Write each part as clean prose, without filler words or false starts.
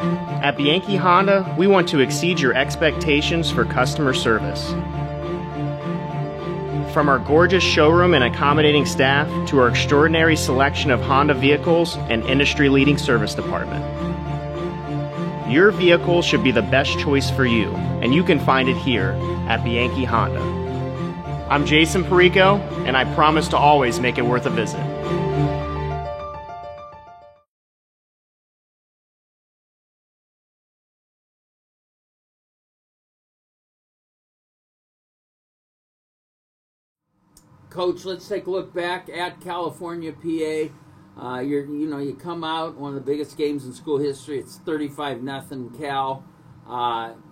At Bianchi Honda, we want to exceed your expectations for customer service. From our gorgeous showroom and accommodating staff to our extraordinary selection of Honda vehicles and industry-leading service department. Your vehicle should be the best choice for you, and you can find it here at Bianchi Honda. I'm Jason Perico, and I promise to always make it worth a visit. Coach, let's take a look back at California, PA. You come out, one of the biggest games in school history. It's 35-0 Cal.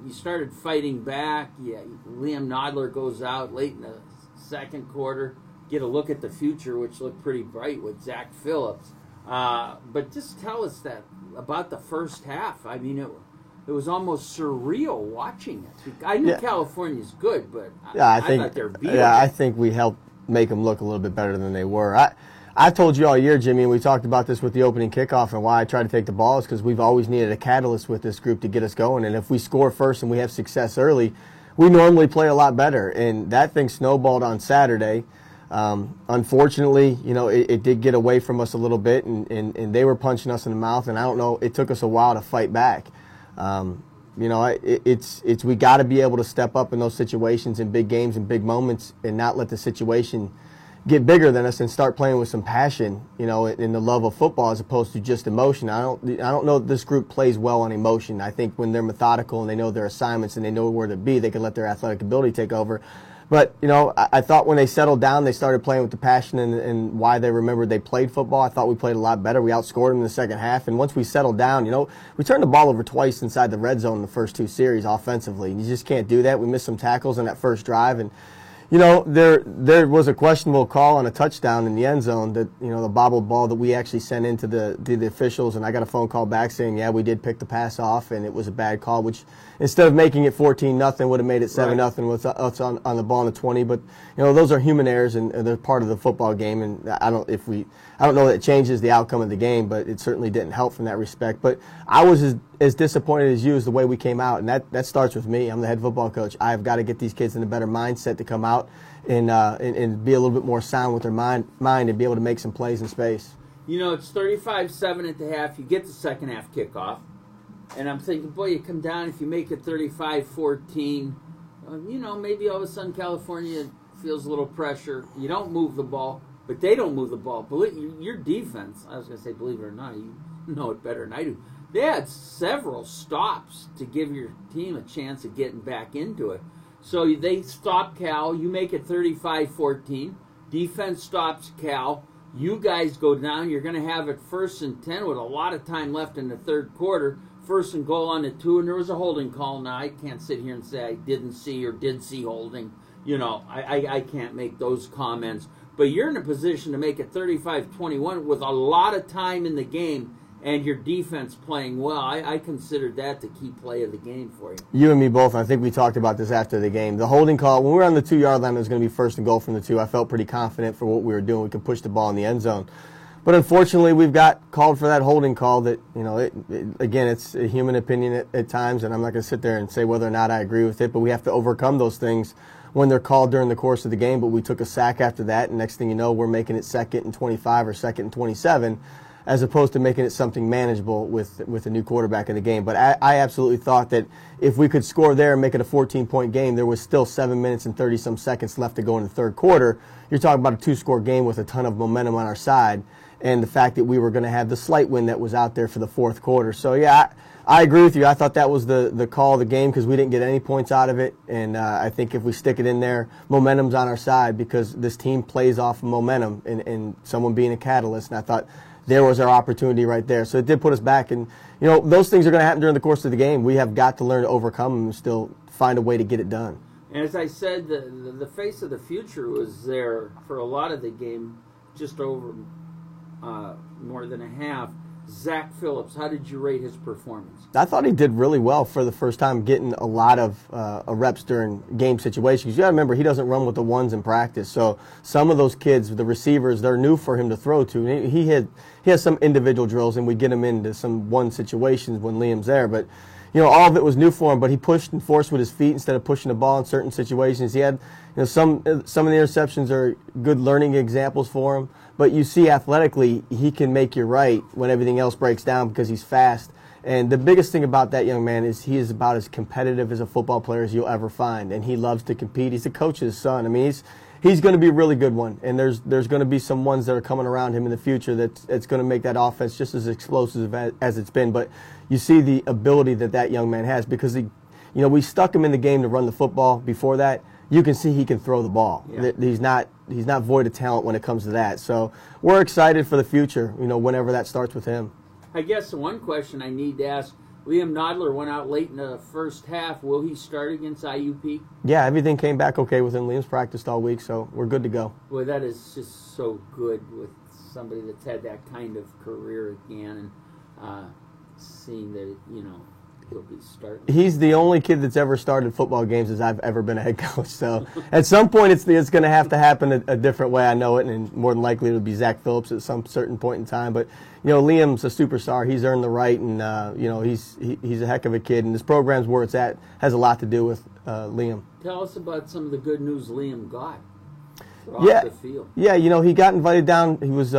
You started fighting back. Yeah, Liam Nodler goes out late in the second quarter. Get a look at the future, which looked pretty bright with Zach Phillips. But just tell us about the first half. I mean, it was almost surreal watching it. I knew California's good, but I thought they were beatable. Yeah, I think we helped make them look a little bit better than they were. I told you all year, Jimmy, and we talked about this with the opening kickoff, and why I try to take the ball is because we've always needed a catalyst with this group to get us going. And if we score first and we have success early, we normally play a lot better. And that thing snowballed on Saturday. Unfortunately, it did get away from us a little bit, and they were punching us in the mouth. And I don't know, it took us a while to fight back. We got to be able to step up in those situations in big games and big moments and not let the situation get bigger than us and start playing with some passion, in the love of football as opposed to just emotion. I don't know that this group plays well on emotion. I think when they're methodical and they know their assignments and they know where to be, they can let their athletic ability take over. But, I thought when they settled down, they started playing with the passion and why they remembered they played football. I thought we played a lot better. We outscored them in the second half. And once we settled down, we turned the ball over twice inside the red zone in the first two series offensively. You just can't do that. We missed some tackles on that first drive. And, there was a questionable call on a touchdown in the end zone that, the bobbled ball that we actually sent into the officials. And I got a phone call back saying, yeah, we did pick the pass off and it was a bad call, which instead of making it 14-0 would have made it 7-0 with us on the ball in the 20. But, those are human errors and they're part of the football game. And I don't know that it changes the outcome of the game, but it certainly didn't help from that respect. But I was as disappointed as you as the way we came out. And that starts with me. I'm the head football coach. I've got to get these kids in a better mindset to come out and be a little bit more sound with their mind and be able to make some plays in space. It's 35-7 at the half. You get the second half kickoff. And I'm thinking, boy, you come down, if you make it 35-14, maybe all of a sudden California feels a little pressure. You don't move the ball, but they don't move the ball. Your defense, I was going to say, believe it or not, you know it better than I do. They had several stops to give your team a chance of getting back into it. So they stop Cal. You make it 35-14. Defense stops Cal. You guys go down. You're going to have it 1st and 10 with a lot of time left in the third quarter. 1st and goal on the 2, and there was a holding call. Now, I can't sit here and say I didn't see or did see holding. I can't make those comments. But you're in a position to make it 35-21 with a lot of time in the game and your defense playing well. I considered that the key play of the game for you. You and me both. I think we talked about this after the game. The holding call, when we were on the 2-yard line, it was going to be 1st and goal from the 2. I felt pretty confident for what we were doing. We could push the ball in the end zone. But unfortunately, we've got called for that holding call that, again, it's a human opinion at times, and I'm not going to sit there and say whether or not I agree with it, but we have to overcome those things when they're called during the course of the game. But we took a sack after that, and next thing you know, we're making it 2nd and 25 or 2nd and 27, as opposed to making it something manageable with a new quarterback in the game. But I absolutely thought that if we could score there and make it a 14-point game, there was still 7 minutes and 30-some seconds left to go in the third quarter. You're talking about a 2-score game with a ton of momentum on our side, and the fact that we were going to have the slight win that was out there for the fourth quarter. So, yeah, I agree with you. I thought that was the call of the game because we didn't get any points out of it. And I think if we stick it in there, momentum's on our side because this team plays off of momentum and someone being a catalyst. And I thought there was our opportunity right there. So it did put us back. And, those things are going to happen during the course of the game. We have got to learn to overcome them and still find a way to get it done. And as I said, the face of the future was there for a lot of the game, just over more than a half. Zach Phillips, how did you rate his performance? I thought he did really well for the first time, getting a lot of reps during game situations. You got to remember, he doesn't run with the ones in practice. So some of those kids, the receivers, they're new for him to throw to. He has some individual drills, and we get him into some one situations when Liam's there. But all of it was new for him. But he pushed and forced with his feet instead of pushing the ball in certain situations. He had some of the interceptions are good learning examples for him. But you see, athletically, he can make you right when everything else breaks down because he's fast. And the biggest thing about that young man is he is about as competitive as a football player as you'll ever find. And he loves to compete. He's the coach's son. I mean, he's going to be a really good one. And there's going to be some ones that are coming around him in the future that's going to make that offense just as explosive as it's been. But you see the ability that young man has because we stuck him in the game to run the football before that. You can see he can throw the ball. Yeah. He's not void of talent when it comes to that. So we're excited for the future, whenever that starts with him. I guess one question I need to ask, Liam Nodler went out late in the first half. Will he start against IUP? Yeah, everything came back okay with him. Liam's practiced all week, so we're good to go. Well, that is just so good with somebody that's had that kind of career again and seeing that, he'll be starting. He's the only kid that's ever started football games as I've ever been a head coach. So at some point it's going to have to happen a different way. I know it, and more than likely it'll be Zach Phillips at some certain point in time. But Liam's a superstar. He's earned the right, and he's a heck of a kid. And this program's where it's at has a lot to do with Liam. Tell us about some of the good news Liam got. Yeah, the field. Yeah. He got invited down. He was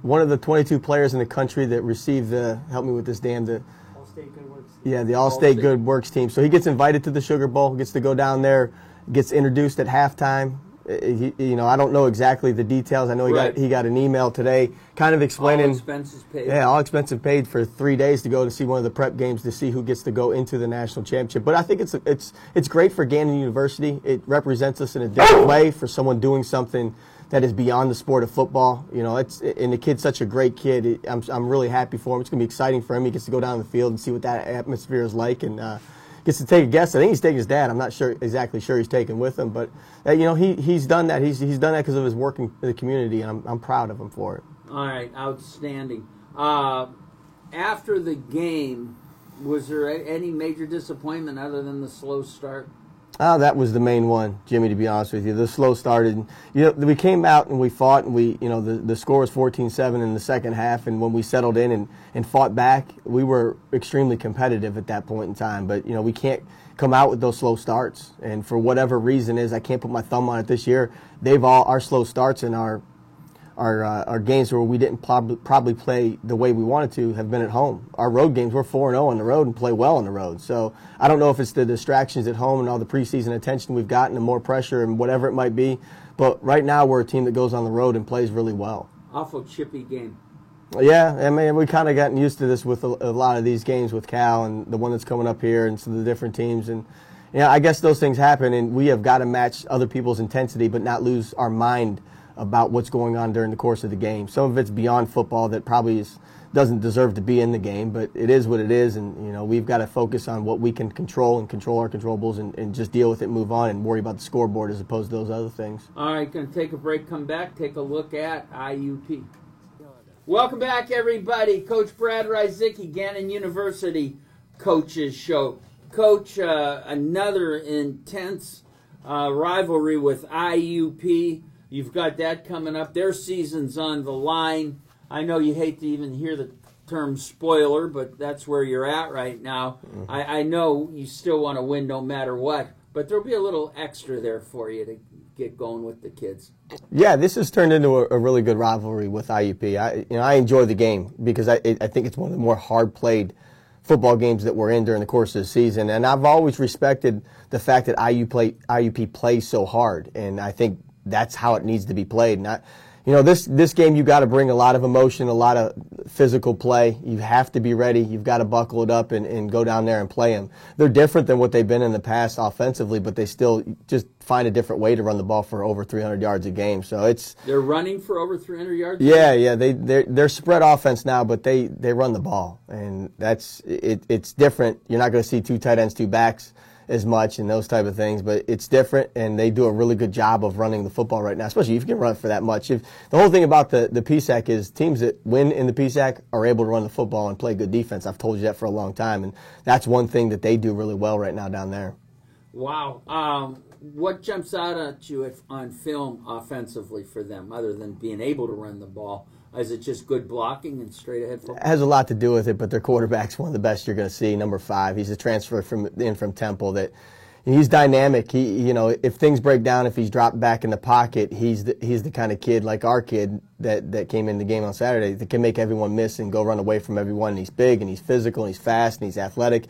one of the 22 players in the country that received the help me with this the All-State Good Works. Yeah, the All-State Good Works team. So he gets invited to the Sugar Bowl, gets to go down there, gets introduced at halftime. I don't know exactly the details. I know he got an email today kind of explaining. All expenses paid. Yeah, all expenses paid for 3 days to go to see one of the prep games to see who gets to go into the national championship. But I think it's great for Gannon University. It represents us in a different way for someone doing something that is beyond the sport of football. And the kid's such a great kid. I'm really happy for him. It's going to be exciting for him. He gets to go down the field and see what that atmosphere is like, and gets to take a guess. I think he's taking his dad. I'm not exactly sure he's taking with him, but he's done that. He's done that because of his work in the community, and I'm proud of him for it. All right, outstanding. After the game, was there any major disappointment other than the slow start? Oh, that was the main one, Jimmy, to be honest with you. The slow started. We came out and we fought, and the score was 14-7 in the second half, and when we settled in and fought back, we were extremely competitive at that point in time. But, we can't come out with those slow starts. And for whatever reason I can't put my thumb on it this year, our slow starts and our games where we didn't probably play the way we wanted to have been at home. Our road games, we're 4-0 on the road and play well on the road. So I don't know if it's the distractions at home and all the preseason attention we've gotten and more pressure and whatever it might be. But right now we're a team that goes on the road and plays really well. Awful chippy game. Yeah, I mean, we kind of gotten used to this with a lot of these games with Cal and the one that's coming up here and some of the different teams. And I guess those things happen, and we have got to match other people's intensity but not lose our mind about what's going on during the course of the game. Some of it's beyond football that probably doesn't deserve to be in the game, but it is what it is, and we've got to focus on what we can control and control our controllables and just deal with it, move on, and worry about the scoreboard as opposed to those other things. All right, going to take a break, come back, take a look at IUP. Welcome back, everybody. Coach Brad Rysicki, Gannon University Coaches Show. Coach, another intense rivalry with IUP. You've got that coming up. Their season's on the line. I know you hate to even hear the term spoiler, but that's where you're at right now. Mm-hmm. I know you still want to win no matter what, but there'll be a little extra there for you to get going with the kids. Yeah, this has turned into a really good rivalry with IUP. I enjoy the game because I think it's one of the more hard-played football games that we're in during the course of the season, and I've always respected the fact that IUP plays so hard, and I think that's how it needs to be played. And this game, you got to bring a lot of emotion, a lot of physical play. You have to be ready. You've got to buckle it up and go down there and play them. They're different than what they've been in the past offensively, but they still just find a different way to run the ball for over 300 yards a game. So they're running for over 300 yards. Yeah. They're spread offense now, but they run the ball, and it's different. You're not going to see two tight ends, two backs. as much and those type of things, but it's different, and they do a really good job of running the football right now, especially if you can run for that much. The whole thing about the PSAC is teams that win in the PSAC are able to run the football and play good defense. I've told you that for a long time, and that's one thing that they do really well right now down there. Wow. What jumps out at you on film offensively for them, other than being able to run the ball? Is it just good blocking and straight ahead football? It has a lot to do with it, but their quarterback's one of the best you're going to see, number 5. He's a transfer from Temple. That he's dynamic. If things break down, if he's dropped back in the pocket, he's the kind of kid like our kid that came in the game on Saturday that can make everyone miss and go run away from everyone. And he's big and he's physical and he's fast and he's athletic.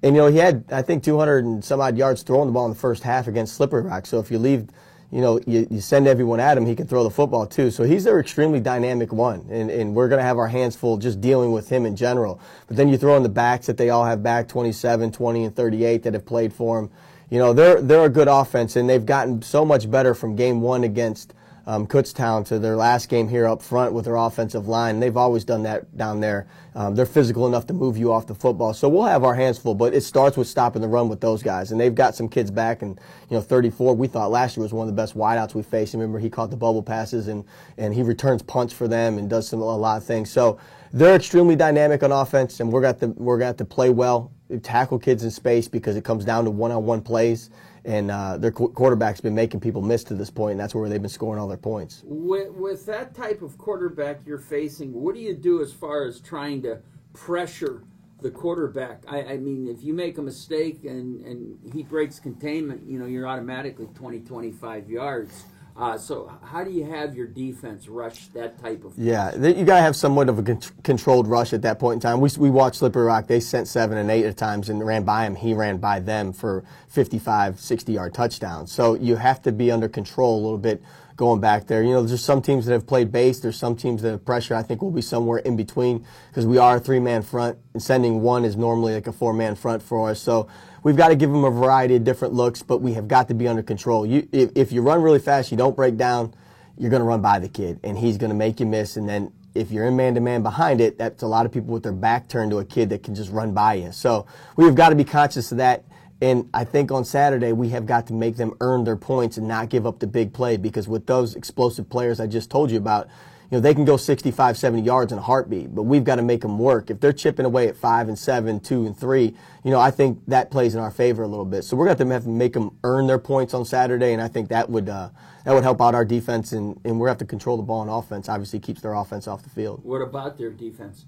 And he had, I think, 200 and some odd yards throwing the ball in the first half against Slippery Rock. So if you leave, you send everyone at him, he can throw the football too. So he's their extremely dynamic one, and we're going to have our hands full just dealing with him in general. But then you throw in the backs that they all have back, 27, 20, and 38 that have played for him. They're a good offense, and they've gotten so much better from game 1 against Kutztown to their last game here up front with their offensive line. They've always done that down there. They're physical enough to move you off the football. So we'll have our hands full, but it starts with stopping the run with those guys. And they've got some kids back, and 34, we thought last year was one of the best wideouts we faced. Remember, he caught the bubble passes, and he returns punts for them and does a lot of things. So they're extremely dynamic on offense, and we're going to have to play well, tackle kids in space, because it comes down to one-on-one plays. And their quarterback's been making people miss to this point, and that's where they've been scoring all their points. With that type of quarterback you're facing, what do you do as far as trying to pressure the quarterback? I mean, if you make a mistake and he breaks containment, you're automatically 20, 25 yards. So how do you have your defense rush that type of? Yeah, you got to have somewhat of a controlled rush at that point in time. We watched Slippery Rock. They sent 7 and 8 at times and ran by him. He ran by them for 55, 60-yard touchdowns. So you have to be under control a little bit going back there. There's some teams that have played base. There's some teams that have pressure. I think we'll be somewhere in between because we are a 3-man front, and sending one is normally like a 4-man front for us. So we've got to give them a variety of different looks, but we have got to be under control. If you run really fast, you don't break down, you're going to run by the kid, and he's going to make you miss. And then if you're in man-to-man behind it, that's a lot of people with their back turned to a kid that can just run by you. So we've got to be conscious of that. And I think on Saturday we have got to make them earn their points and not give up the big play, because with those explosive players I just told you about, they can go 65, 70 yards in a heartbeat, but we've got to make them work. If they're chipping away at 5 and 7, 2 and 3, I think that plays in our favor a little bit. So we're going to have to make them earn their points on Saturday, and I think that would help out our defense, and we're going to have to control the ball on offense. Obviously keeps their offense off the field. What about their defense?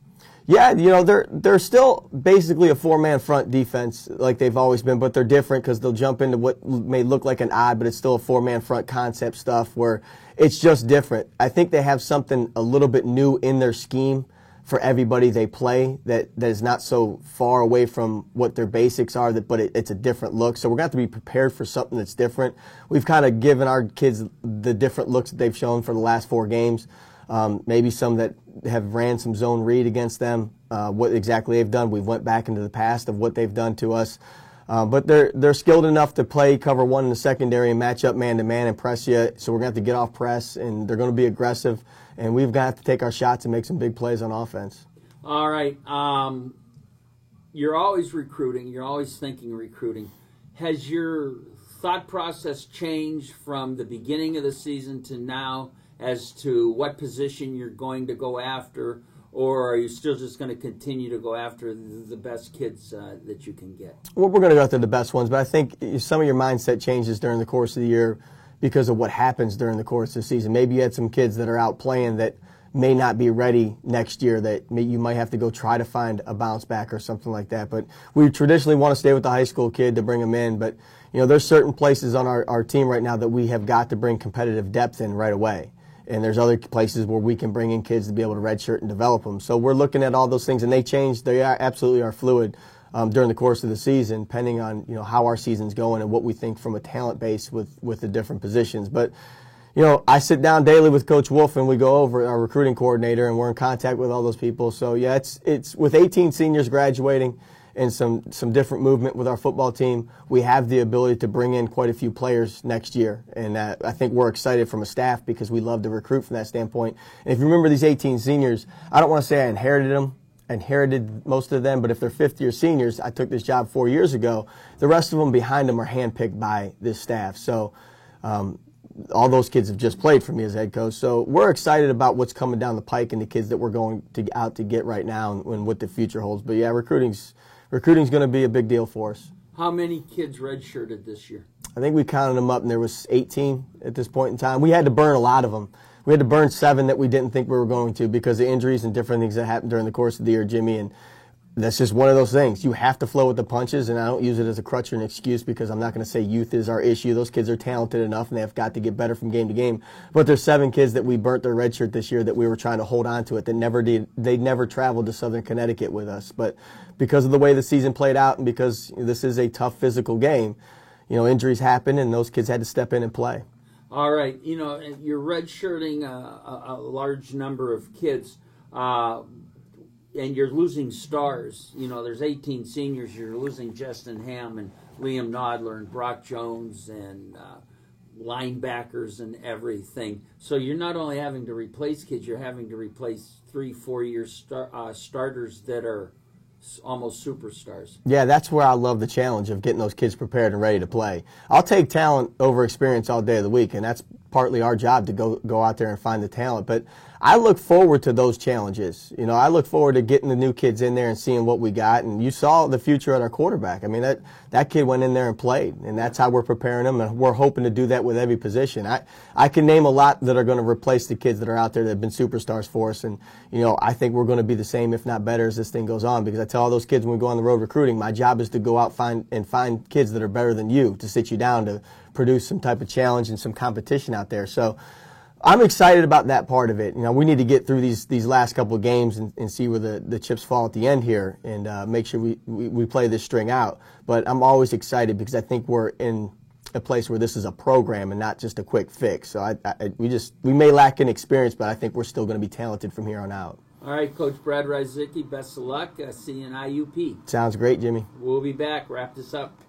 Yeah, they're still basically a 4-man front defense like they've always been, but they're different because they'll jump into what may look like an odd, but it's still a 4-man front concept stuff where it's just different. I think they have something a little bit new in their scheme for everybody they play that is not so far away from what their basics are, but it's a different look. So we're going to have to be prepared for something that's different. We've kind of given our kids the different looks that they've shown for the last 4 games. Maybe some that have ran some zone read against them, what exactly they've done. We've went back into the past of what they've done to us. But they're skilled enough to play cover 1 in the secondary and match up man-to-man and press you. So we're going to have to get off press, and they're going to be aggressive. And we've got to take our shots and make some big plays on offense. All right. You're always recruiting. You're always thinking recruiting. Has your thought process changed from the beginning of the season to now as to what position you're going to go after, or are you still just going to continue to go after the best kids that you can get? Well, we're going to go after the best ones, but I think some of your mindset changes during the course of the year because of what happens during the course of the season. Maybe you had some kids that are out playing that may not be ready next year, that you might have to go try to find a bounce back or something like that. But we traditionally want to stay with the high school kid to bring them in, but there's certain places on our team right now that we have got to bring competitive depth in right away. And there's other places where we can bring in kids to be able to redshirt and develop them. So we're looking at all those things, and they change. They absolutely are fluid during the course of the season, depending on how our season's going and what we think from a talent base with the different positions. But I sit down daily with Coach Wolf, and we go over our recruiting coordinator, and we're in contact with all those people. So yeah, it's with 18 seniors graduating and some different movement with our football team, we have the ability to bring in quite a few players next year. And I think we're excited from a staff because we love to recruit from that standpoint. And if you remember these 18 seniors, I don't want to say I inherited them. inherited most of them, but if they're fifth-year seniors, I took this job 4 years ago, the rest of them behind them are handpicked by this staff. So all those kids have just played for me as head coach. So we're excited about what's coming down the pike and the kids that we're going out to get right now and what the future holds. But yeah, recruiting's going to be a big deal for us. How many kids redshirted this year? I think we counted them up, and there was 18 at this point in time. We had to burn a lot of them. We had to burn 7 that we didn't think we were going to because of injuries and different things that happened during the course of the year, Jimmy. And that's just one of those things. You have to flow with the punches, and I don't use it as a crutch or an excuse because I'm not going to say youth is our issue. Those kids are talented enough, and they have got to get better from game to game. But there's 7 kids that we burnt their red shirt this year that we were trying to hold on to it that never did. They never traveled to Southern Connecticut with us. But because of the way the season played out and because this is a tough physical game, injuries happen, and those kids had to step in and play. All right, you're redshirting a large number of kids, and you're losing stars. There's 18 seniors. You're losing Justin Ham and Liam Nodler and Brock Jones and linebackers and everything. So you're not only having to replace kids, you're having to replace 3-4 year starters that are almost superstars. Yeah, that's where I love the challenge of getting those kids prepared and ready to play. I'll take talent over experience all day of the week, and that's partly our job to go out there and find the talent. But I look forward to those challenges. I look forward to getting the new kids in there and seeing what we got. And you saw the future at our quarterback. I mean, that kid went in there and played, and that's how we're preparing them, and we're hoping to do that with every position. I can name a lot that are going to replace the kids that are out there that have been superstars for us, and I think we're going to be the same, if not better, as this thing goes on. Because I tell all those kids when we go on the road recruiting, my job is to go out and find kids that are better than you, to sit you down, to produce some type of challenge and some competition out there. So I'm excited about that part of it. We need to get through these last couple of games and see where the chips fall at the end here and make sure we play this string out. But I'm always excited because I think we're in a place where this is a program and not just a quick fix. So we may lack in experience, but I think we're still going to be talented from here on out. All right, Coach Brad Rysicki, best of luck. See you in IUP. Sounds great, Jimmy. We'll be back. Wrap this up.